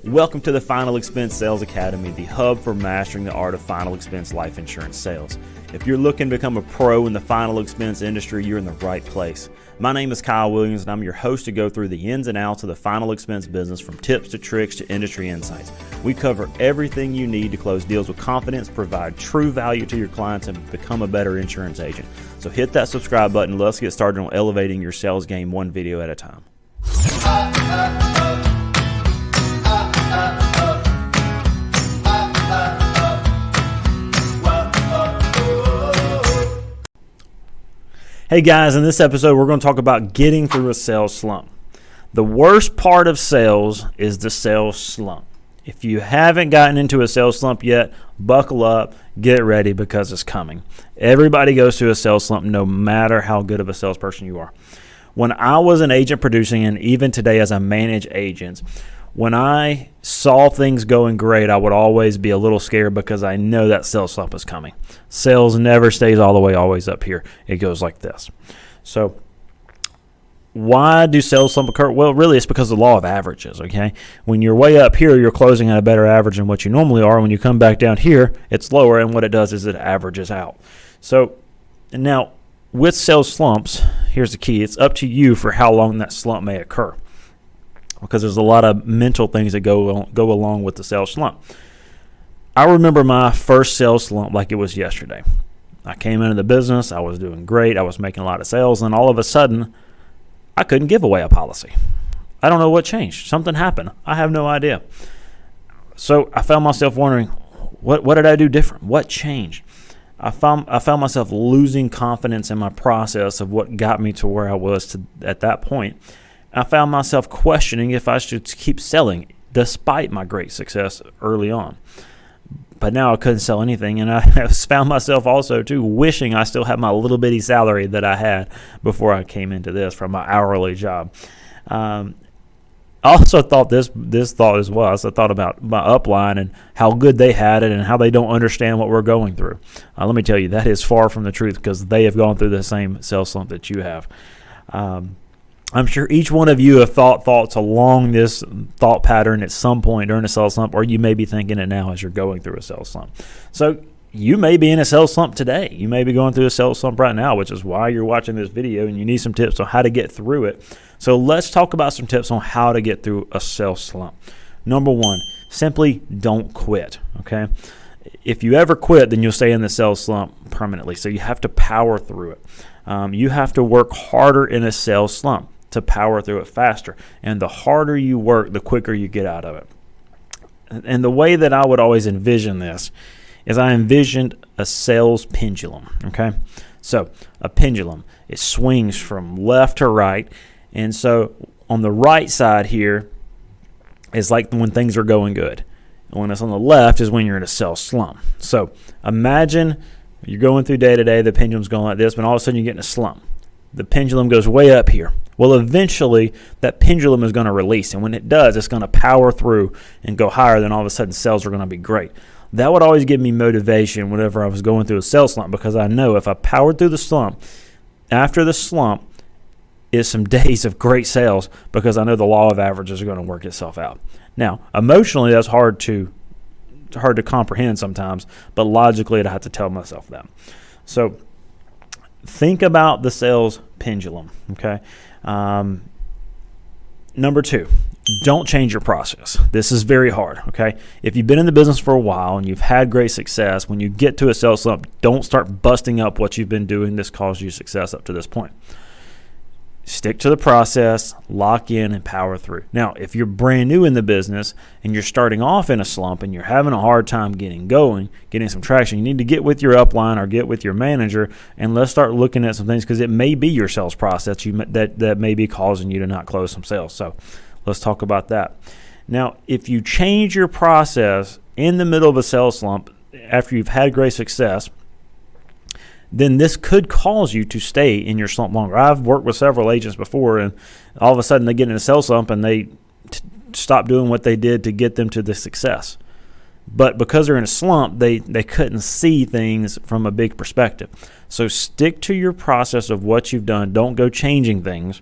Welcome to the Final Expense Sales Academy, the hub for mastering the art of final expense life insurance sales. If you're looking to become a pro in the final expense industry, you're in the right place. My name is Kyle Williams, and I'm your host to go through the ins and outs of the final expense business, from tips to tricks to industry insights. We cover everything you need to close deals with confidence, provide true value to your clients, and become a better insurance agent. So hit that subscribe button. And let's get started on elevating your sales game one video at a time. Hey guys, in this episode we're going to talk about getting through a sales slump. The worst part of sales is the sales slump. If you haven't gotten into a sales slump yet, buckle up, get ready, because it's coming. Everybody goes through a sales slump, no matter how good of a salesperson you are. When I was an agent producing, and even today as I manage agents, when I saw things going great, I would always be a little scared because I know that sales slump is coming. Sales never stays all the way always up here. It goes like this. So why do sales slump occur? Well, really, it's because of the law of averages, okay? When you're way up here, you're closing at a better average than what you normally are. When you come back down here, it's lower, and what it does is it averages out. So now, with sales slumps, here's the key. It's up to you for how long that slump may occur, because there's a lot of mental things that go along with the sales slump. I remember my first sales slump like it was yesterday. I came into the business. I was doing great. I was making a lot of sales, and all of a sudden, I couldn't give away a policy. I don't know what changed. Something happened. I have no idea. So I found myself wondering, what did I do different? What changed? I found myself losing confidence in my process of what got me to where I was at that point. I found myself questioning if I should keep selling despite my great success early on. But now I couldn't sell anything, and I found myself also too wishing I still had my little bitty salary that I had before I came into this from my hourly job. I also thought this thought as well. So I thought about my upline and how good they had it and how they don't understand what we're going through. Let me tell you, that is far from the truth, because they have gone through the same sales slump that you have. I'm sure each one of you have thoughts along this thought pattern at some point during a sales slump, or you may be thinking it now as you're going through a sales slump. So you may be in a sales slump today. You may be going through a sales slump right now, which is why you're watching this video, and you need some tips on how to get through it. So let's talk about some tips on how to get through a sales slump. Number one, simply don't quit, okay? If you ever quit, then you'll stay in the sales slump permanently. So you have to power through it. You have to work harder in a sales slump to power through it faster. And the harder you work, the quicker you get out of it. And the way that I would always envision this is I envisioned a sales pendulum, okay? So a pendulum, it swings from left to right. And so on the right side here is like when things are going good. And when it's on the left is when you're in a sales slump. So imagine you're going through day to day, the pendulum's going like this, but all of a sudden you get in a slump. The pendulum goes way up here. Well, eventually that pendulum is going to release, and when it does, it's going to power through and go higher. Then all of a sudden sales are going to be great. That would always give me motivation whenever I was going through a sales slump, because I know if I powered through the slump, after the slump is some days of great sales, because I know the law of averages are going to work itself out. Now, emotionally, that's hard to comprehend sometimes, but logically I have to tell myself that. So think about the sales pendulum, okay? Number two, don't change your process. This is very hard, okay? If you've been in the business for a while and you've had great success, when you get to a sales slump, don't start busting up what you've been doing that's caused you success up to this point. Stick to the process, lock in, and power through. Now, if you're brand new in the business and you're starting off in a slump and you're having a hard time getting going, getting some traction, you need to get with your upline or get with your manager, and let's start looking at some things, because it may be your sales process that may be causing you to not close some sales. So let's talk about that. Now, if you change your process in the middle of a sales slump after you've had great success, then this could cause you to stay in your slump longer. I've worked with several agents before, and all of a sudden they get in a sales slump and they stop doing what they did to get them to the success. But because they're in a slump, they couldn't see things from a big perspective. So stick to your process of what you've done. Don't go changing things.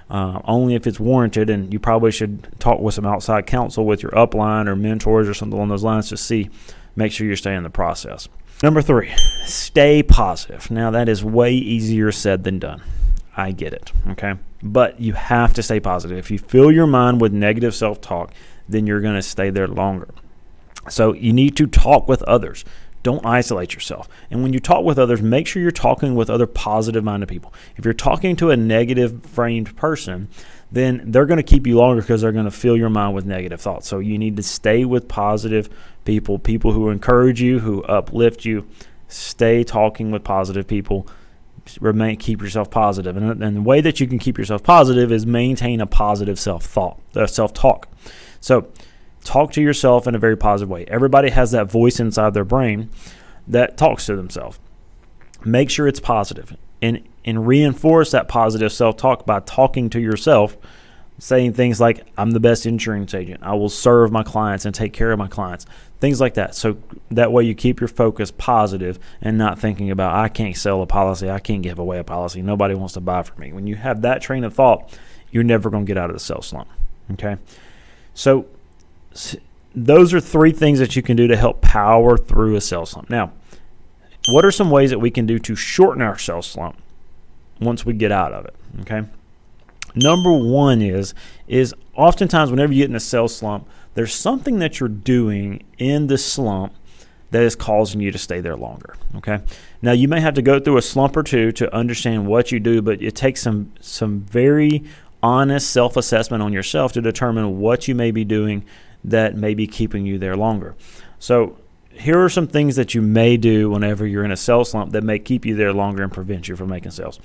only if it's warranted, and you probably should talk with some outside counsel with your upline or mentors or something along those lines to make sure you're staying in the process. Number 3, stay positive. Now, that is way easier said than done. I get it, okay? But you have to stay positive. If you fill your mind with negative self-talk, then you're going to stay there longer. So you need to talk with others. Don't isolate yourself. And when you talk with others, make sure you're talking with other positive-minded people. If you're talking to a negative-framed person, then they're going to keep you longer because they're going to fill your mind with negative thoughts. So you need to stay with positive people who encourage you, who uplift you. Stay talking with positive people. Keep yourself positive. And the way that you can keep yourself positive is maintain a positive self-talk. So talk to yourself in a very positive way. Everybody has that voice inside their brain that talks to themselves. Make sure it's positive and reinforce that positive self-talk by talking to yourself, saying things like, I'm the best insurance agent. I will serve my clients and take care of my clients. Things like that. So that way you keep your focus positive and not thinking about, I can't sell a policy. I can't give away a policy. Nobody wants to buy from me. When you have that train of thought, you're never going to get out of the sales slump. Okay? So those are 3 things that you can do to help power through a sales slump. Now, what are some ways that we can do to shorten our sales slump once we get out of it? Okay. Number 1 is oftentimes whenever you get in a sales slump, there's something that you're doing in the slump that is causing you to stay there longer. Okay. Now, you may have to go through a slump or 2 to understand what you do, but it takes some very honest self-assessment on yourself to determine what you may be doing that may be keeping you there longer. So here are some things that you may do whenever you're in a sales slump that may keep you there longer and prevent you from making sales.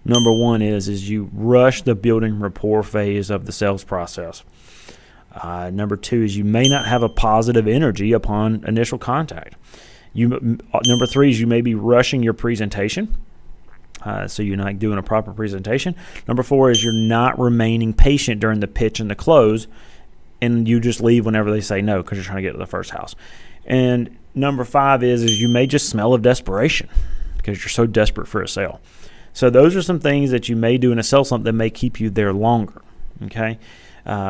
Number 1 is you rush the building rapport phase of the sales process. Number 2 is you may not have a positive energy upon initial contact. Number 3 is you may be rushing your presentation. So you're not doing a proper presentation. Number 4 is you're not remaining patient during the pitch and the close, and you just leave whenever they say no because you're trying to get to the first house. And number 5 is you may just smell of desperation because you're so desperate for a sale. So those are some things that you may do in a sales slump that may keep you there longer. Okay,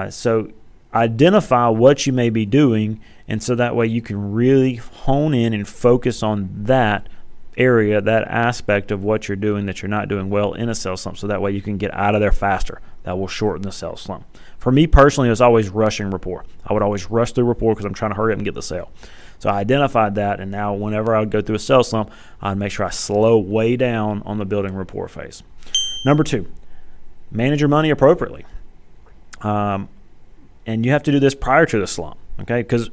so identify what you may be doing, and so that way you can really hone in and focus on that area, that aspect of what you're doing that you're not doing well in a sales slump, so that way you can get out of there faster. That will shorten the sales slump. For me personally, it was always rushing rapport. I would always rush through rapport because I'm trying to hurry up and get the sale. So I identified that, and now whenever I would go through a sales slump, I'd make sure I slow way down on the building rapport phase. Number 2, manage your money appropriately. And you have to do this prior to the slump, okay? Because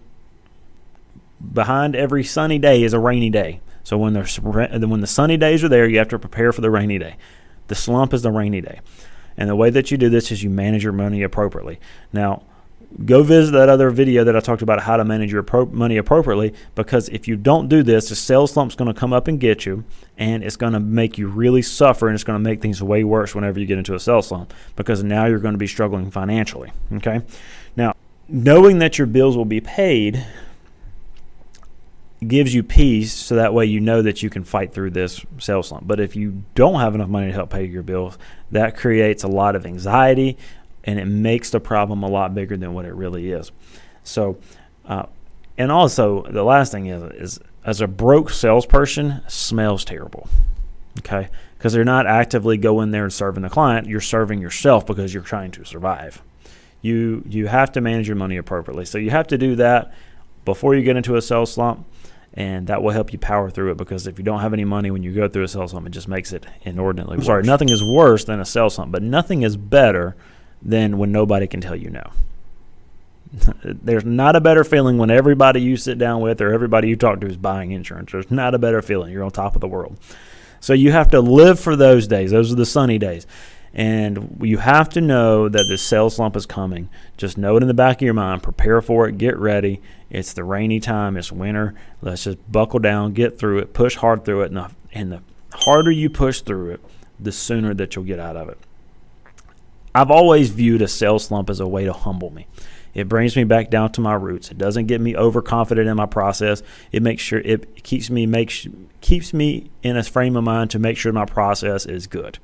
behind every sunny day is a rainy day. So when the sunny days are there, you have to prepare for the rainy day. The slump is the rainy day. And the way that you do this is you manage your money appropriately. Now, go visit that other video that I talked about how to manage your money appropriately, because if you don't do this, the sales slump's going to come up and get you, and it's going to make you really suffer, and it's going to make things way worse whenever you get into a sales slump, because now you're going to be struggling financially. Okay? Now, knowing that your bills will be paid gives you peace, so that way you know that you can fight through this sales slump. But if you don't have enough money to help pay your bills, that creates a lot of anxiety, and it makes the problem a lot bigger than what it really is. So, and also the last thing is as a broke salesperson smells terrible, okay? Because they're not actively going there and serving the client. You're serving yourself because you're trying to survive. You have to manage your money appropriately. So you have to do that before you get into a sales slump, and that will help you power through it, because if you don't have any money when you go through a sales slump, it just makes it inordinately worse. Sorry, nothing is worse than a sales slump, but nothing is better than when nobody can tell you no. There's not a better feeling when everybody you sit down with or everybody you talk to is buying insurance. There's not a better feeling. You're on top of the world. So you have to live for those days. Those are the sunny days. And you have to know that the sales slump is coming. Just know it in the back of your mind. Prepare for it. Get ready. It's the rainy time. It's winter. Let's just buckle down, get through it, push hard through it. And the harder you push through it, the sooner that you'll get out of it. I've always viewed a sales slump as a way to humble me. It brings me back down to my roots. It doesn't get me overconfident in my process. It makes sure it keeps me in a frame of mind to make sure my process is good.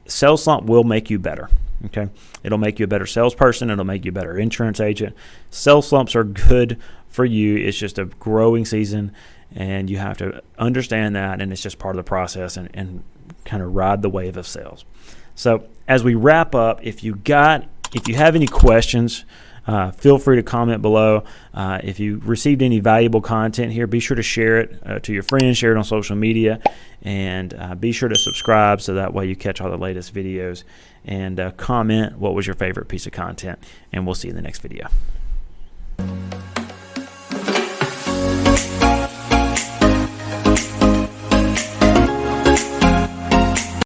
sales slump will make you better. Okay, it'll make you a better salesperson. It'll make you a better insurance agent. Sales slumps are good for you. It's just a growing season, and you have to understand that, and it's just part of the process, and kind of ride the wave of sales. So as we wrap up, if you have any questions, feel free to comment below. If you received any valuable content here, be sure to share it to your friends, share it on social media, and be sure to subscribe so that way you catch all the latest videos, and comment what was your favorite piece of content, and we'll see you in the next video.